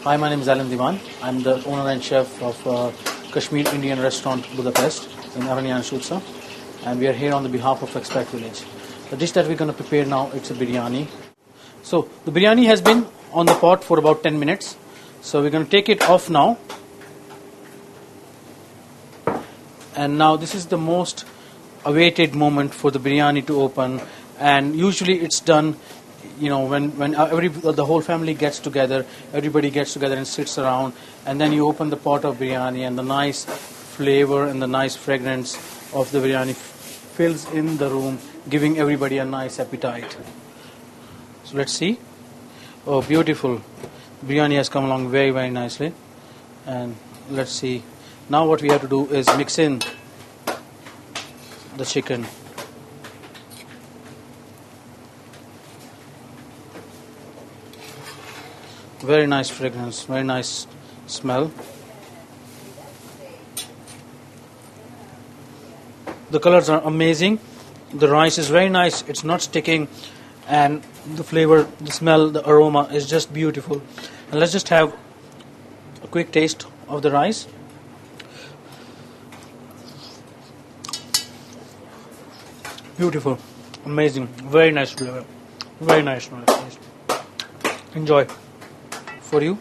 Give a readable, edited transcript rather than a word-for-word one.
Hi, my name is Alan Diwan. I'm the owner and chef of Kashmir Indian Restaurant Budapest in Aranya and Shutsa, and we are here on the behalf of Expat Village. The dish that we're going to prepare now, it's a biryani. So the biryani has been on the pot for about 10 minutes. So we're going to take it off now. And now this is the most awaited moment for the biryani to open, and usually it's done, you know, when the whole family gets together, everybody gets together and sits around, and then you open the pot of biryani, and the nice flavor and the nice fragrance of the biryani fills in the room, giving everybody a nice appetite. So let's see. Oh, beautiful. Biryani has come along very, very nicely. And let's see. Now what we have to do is mix in the chicken. Very nice fragrance, very nice smell. The colors are amazing. The rice is very nice, it's not sticking, and the flavor, the smell, the aroma is just beautiful. And let's just have a quick taste of the rice. Beautiful, amazing, very nice flavor, very nice. Enjoy. For you.